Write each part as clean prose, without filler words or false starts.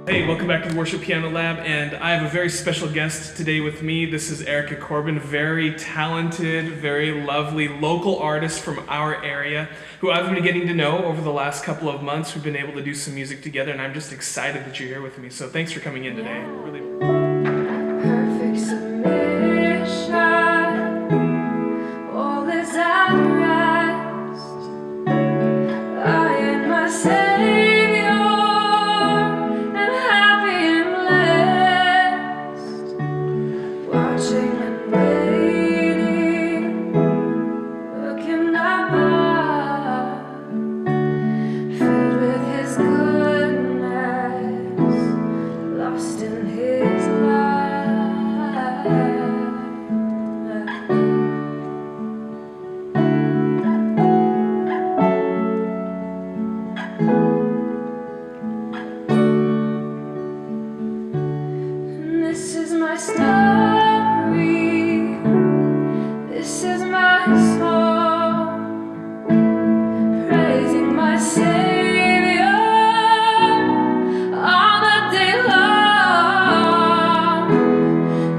Hey, welcome back to the Worship Piano Lab, and I have a very special guest today with me. This is Ericka Corban, very talented, very lovely local artist from our area who I've been getting to know over the last couple of months. We've been able to do some music together, and I'm just excited that you're here with me. So thanks for coming in today. Really. Perfect submission, all is at rest. I am my Savior, and happy and blessed, watching and waiting, looking above, filled with His goodness, lost in His love. And this is my story, this is my song, praising my Savior all the day long.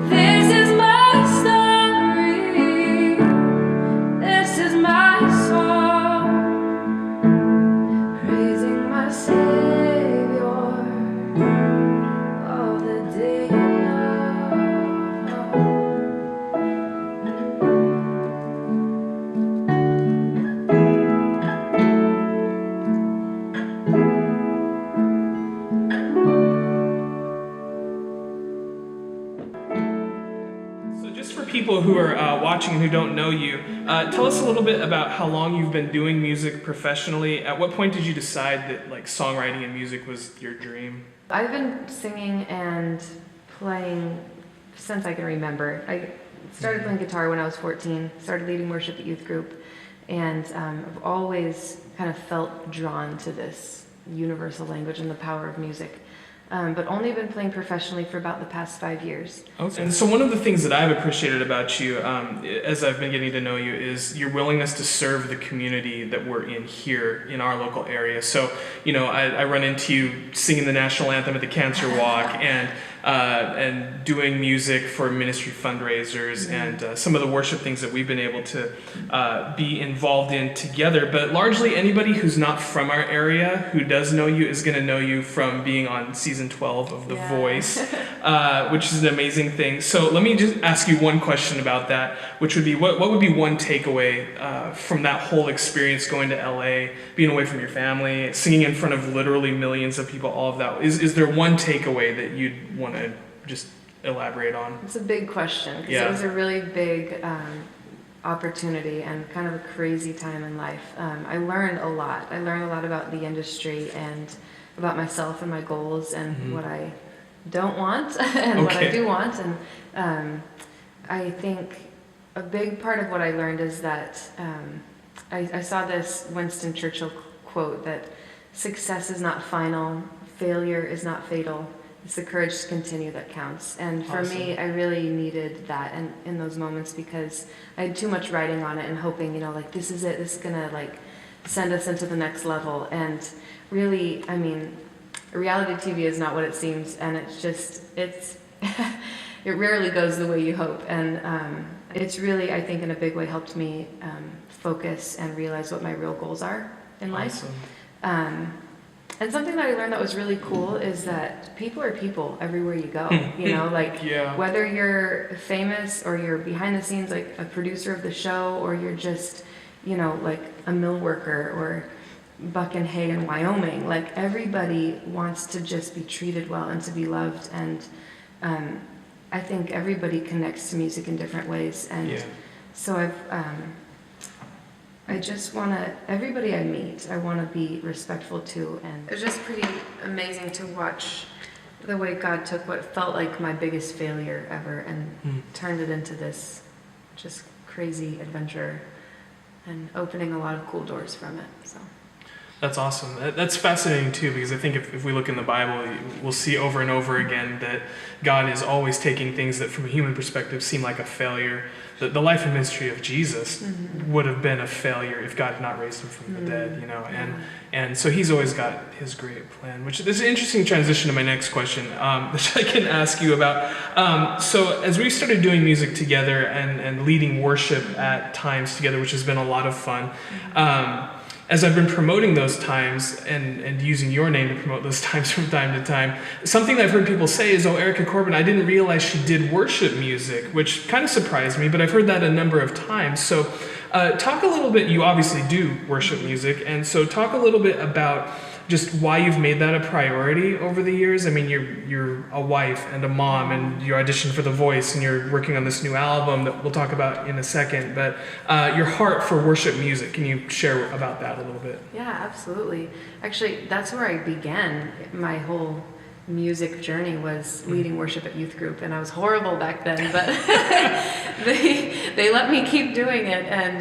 This is my story, this is my song, praising my Savior all the day long. So just for people who are watching and who don't know you, tell us a little bit about how long you've been doing music professionally. At what point did you decide that like songwriting and music was your dream? I've been singing and playing since I can remember. I started playing guitar when I was 14, started leading worship at youth group, and I've always kind of felt drawn to this universal language and the power of music. But only been playing professionally for about the past 5 years. Okay. And so one of the things that I've appreciated about you as I've been getting to know you is your willingness to serve the community that we're in here in our local area. So, you know, I run into you singing the national anthem at the Cancer Walk and doing music for ministry fundraisers and some of the worship things that we've been able to be involved in together. But largely anybody who's not from our area who does know you is going to know you from being on season 12 of The Voice, which is an amazing thing. So let me just ask you one question about that, which would be what would be one takeaway from that whole experience going to LA, being away from your family, singing in front of literally millions of people, all of that? Is there one takeaway that you'd want to just elaborate on? It's a big question because it was a really big opportunity and kind of a crazy time in life. I learned a lot. I learned a lot about the industry and about myself and my goals and what I don't want and what I do want. And I think a big part of what I learned is that I saw this Winston Churchill quote that success is not final, failure is not fatal. It's the courage to continue that counts. And for me, I really needed that in those moments because I had too much writing on it and hoping, you know, like this is it, this is gonna like send us into the next level. And really, I mean, reality TV is not what it seems, and it's just, it rarely goes the way you hope. And it's really, I think in a big way helped me focus and realize what my real goals are in life. And something that I learned that was really cool is that people are people everywhere you go. You know, like whether you're famous or you're behind the scenes, like a producer of the show, or you're just, you know, like a mill worker or bucking hay in Wyoming, like everybody wants to just be treated well and to be loved. And I think everybody connects to music in different ways. And so I just want to, everybody I meet, I want to be respectful to. And it's just pretty amazing to watch the way God took what felt like my biggest failure ever and turned it into this just crazy adventure and opening a lot of cool doors from it. So. That's awesome. That's fascinating too, because I think if we look in the Bible, we'll see over and over again that God is always taking things that from a human perspective seem like a failure. The life and ministry of Jesus would have been a failure if God had not raised him from the dead, and so he's always got his great plan, which is an interesting transition to my next question, which I can ask you about. So as we started doing music together and leading worship at times together, which has been a lot of fun, as I've been promoting those times and using your name to promote those times from time to time, something that I've heard people say is, Ericka Corban, I didn't realize she did worship music, which kind of surprised me, but I've heard that a number of times. So talk a little bit, you obviously do worship music, and so talk a little bit about just why you've made that a priority over the years. I mean, you're a wife and a mom, and you auditioned for The Voice, and you're working on this new album that we'll talk about in a second. But your heart for worship music, can you share about that a little bit? Yeah, absolutely. Actually, that's where I began my whole music journey, was leading worship at youth group, and I was horrible back then, but they let me keep doing it, and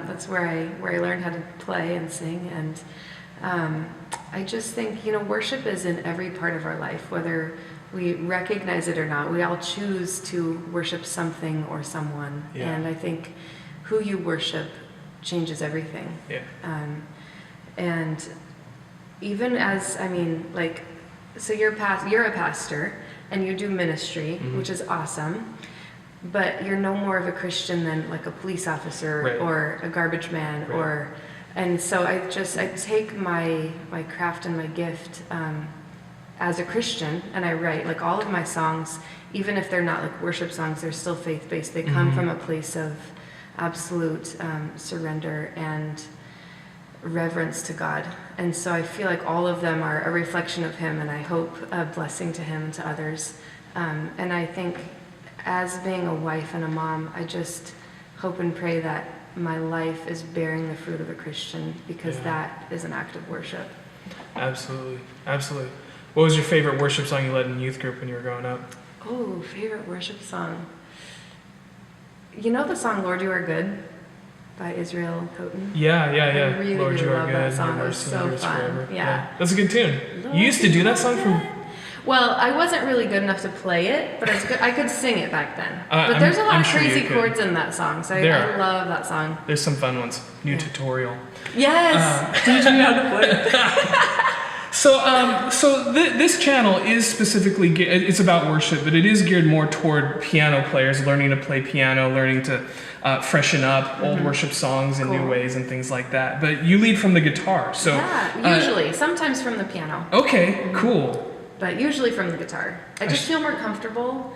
that's where I learned how to play and sing. And I just think, worship is in every part of our life, whether we recognize it or not. We all choose to worship something or someone. Yeah. And I think who you worship changes everything. Yeah. And even as, so you're a pastor and you do ministry, which is awesome, but you're no more of a Christian than like a police officer or a garbage man and so I take my craft and my gift as a Christian, and I write, like, all of my songs, even if they're not like worship songs, they're still faith-based. They come from a place of absolute surrender and reverence to God. And so I feel like all of them are a reflection of him, and I hope a blessing to him and to others. And I think as being a wife and a mom, I just hope and pray that my life is bearing the fruit of a Christian, because that is an act of worship. Absolutely. What was your favorite worship song you led in youth group when you were growing up? Oh, favorite worship song. You know the song "Lord You Are Good" by Israel Houghton? Yeah. I really, Lord, really you are love good. that song. Your It was mercy so endures fun. forever. Yeah. That's a good tune. Lord, You used to do that are song good. from... Well, I wasn't really good enough to play it, but I could sing it back then. But I'm- there's a lot I'm of sure you crazy could. chords in that song, so I There are. love that song. There's some fun ones. New tutorial. Yes! Teach me how to play it. So this channel is specifically, it's about worship, but it is geared more toward piano players, learning to play piano, learning to freshen up old worship songs in new ways and things like that. But you lead from the guitar, so... Yeah, usually. Sometimes from the piano. Okay, cool. But usually from the guitar. I just feel more comfortable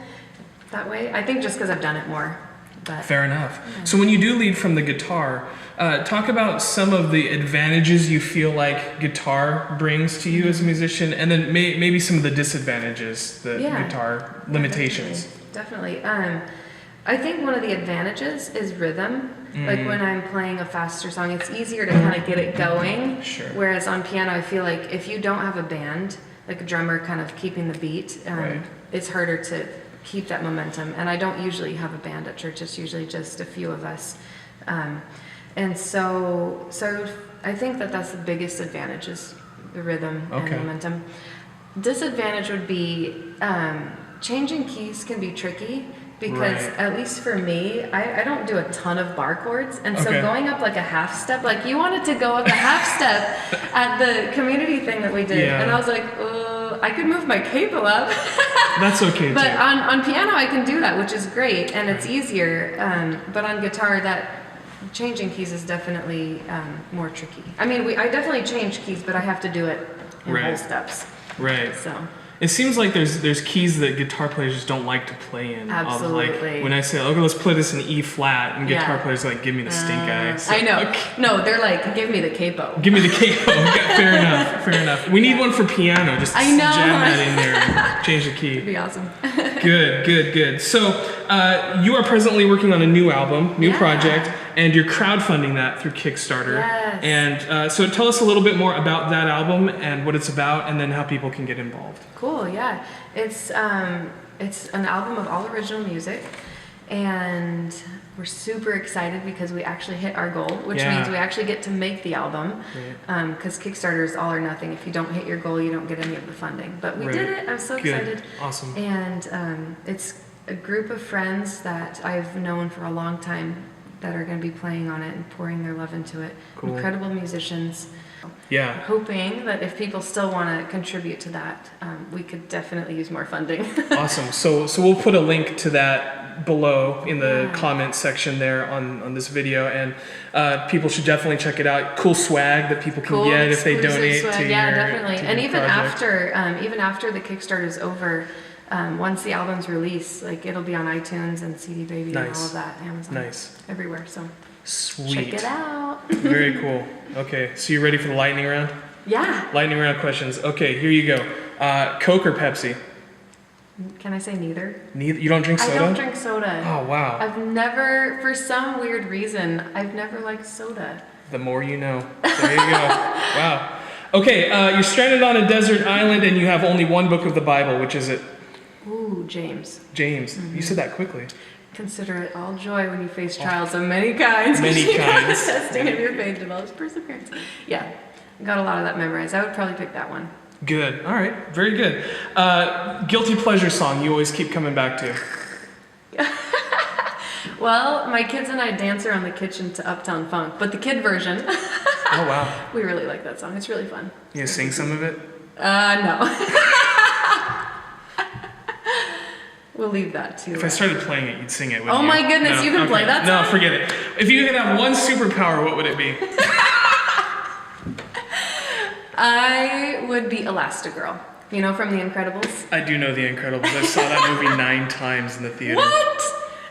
that way. I think just because I've done it more. But Fair enough. So when you do lead from the guitar, talk about some of the advantages you feel like guitar brings to you as a musician, and then maybe some of the disadvantages, the guitar limitations. Definitely. I think one of the advantages is rhythm. Like when I'm playing a faster song, it's easier to kind of get it going. Sure. Whereas on piano, I feel like if you don't have a band, like a drummer kind of keeping the beat, it's harder to keep that momentum. And I don't usually have a band at church. It's usually just a few of us. And so I think that's the biggest advantage, is the rhythm and momentum. Disadvantage would be changing keys can be tricky, because at least for me, I don't do a ton of bar chords, and so going up like a half step, like you wanted to go up a half step at the community thing that we did, and I was like, I could move my capo up. That's okay But too. on piano I can do that, which is great, and it's easier. But on guitar, that changing keys is definitely more tricky. I mean, I definitely change keys, but I have to do it in whole steps. Right. So. It seems like there's keys that guitar players just don't like to play in. Absolutely. Like when I say, okay, let's play this in E flat, and guitar players are like, give me the stink eye. So, I know. okay. No, they're like, give me the capo. Give me the capo. Okay, fair enough. We need one for piano. Just I know. jam that in there and change the key. It'd be awesome. Good. So you are presently working on a new album, new project, and you're crowdfunding that through Kickstarter. Yes. And so tell us a little bit more about that album and what it's about, and then how people can get involved. Cool, yeah. It's an album of all original music, And we're super excited because we actually hit our goal, which Yeah. means we actually get to make the album. Because Kickstarter is all or nothing. If you don't hit your goal, you don't get any of the funding. But we did it. I'm so excited. Awesome. And it's a group of friends that I've known for a long time that are going to be playing on it and pouring their love into it. Cool. Incredible musicians. Yeah. Hoping that if people still want to contribute to that, we could definitely use more funding. Awesome. So we'll put a link to that below in the comment section there on this video, and people should definitely check it out. Cool swag that people can get if they donate swag. to your Definitely. to And your even project. even after the Kickstarter is over, once the album's released, like it'll be on iTunes and CD Baby and all of that, Amazon, Nice. everywhere. So Sweet. check it out. Very cool. Okay, so you ready for the lightning round? Yeah. Lightning round questions. Okay, here you go. Coke or Pepsi? Can I say neither? Neither. You don't drink soda? I don't drink soda. Oh wow. I've never, for some weird reason, I've never liked soda. The more you know. There you go. Wow. Okay, you're stranded on a desert island and you have only one book of the Bible. Which is it? Ooh, James. James. You said that quickly. Consider it all joy when you face trials of many kinds. Many kinds. Testing of your faith develops perseverance. Yeah, got a lot of that memorized. I would probably pick that one. Good. All right. Very good. Guilty pleasure song you always keep coming back to. Well, my kids and I dance around the kitchen to Uptown Funk, but the kid version. Oh wow. We really like that song. It's really fun. You gonna sing some of it? No. We'll leave that to. If I started playing it, you'd sing it. Wouldn't Oh you? my goodness, you can play that No, song? forget it. If you could have one superpower, what would it be? I would be Elastigirl. You know, from The Incredibles? I do know The Incredibles. I saw that movie 9 times in the theater. What?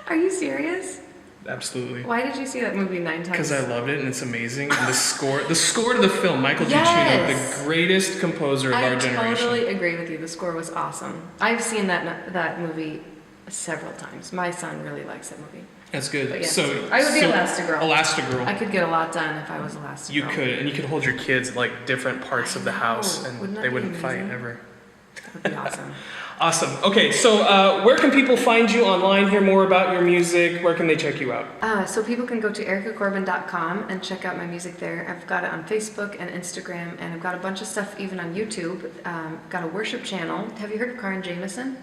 Are you serious? Absolutely. Why did you see that movie 9 times? Because I loved it and it's amazing. And the score to the film, Michael Yes. Giacchino, the greatest composer of our generation. I totally agree with you. The score was awesome. I've seen that movie several times. My son really likes that movie. That's good. But yes, So I would be Elastigirl. Elastigirl. I could get a lot done if I was Elastigirl. You could, and you could hold your kids in, like different parts of the house, and Wouldn't that they be wouldn't fight amazing? ever. That would be awesome. Awesome. Okay, so where can people find you online, hear more about your music? Where can they check you out? So people can go to erickacorban.com and check out my music there. I've got it on Facebook and Instagram, and I've got a bunch of stuff even on YouTube. Got a worship channel. Have you heard of Karen Jameson?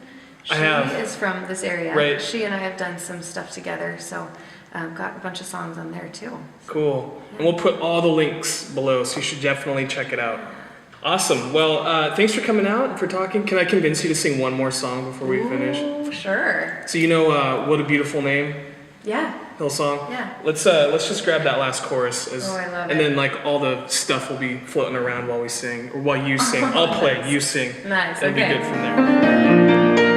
She I have. is from this area. Right. She and I have done some stuff together, so got a bunch of songs on there too. Cool. And we'll put all the links below, so you should definitely check it out. Awesome. Well, thanks for coming out and for talking. Can I convince you to sing one more song before we finish? Ooh, sure. So you know What a Beautiful Name? Yeah. Hillsong? Yeah. Let's just grab that last chorus I love and it. then like all the stuff will be floating around while we sing or while you sing. I'll play, you sing. Nice. That'd Okay. be good from there.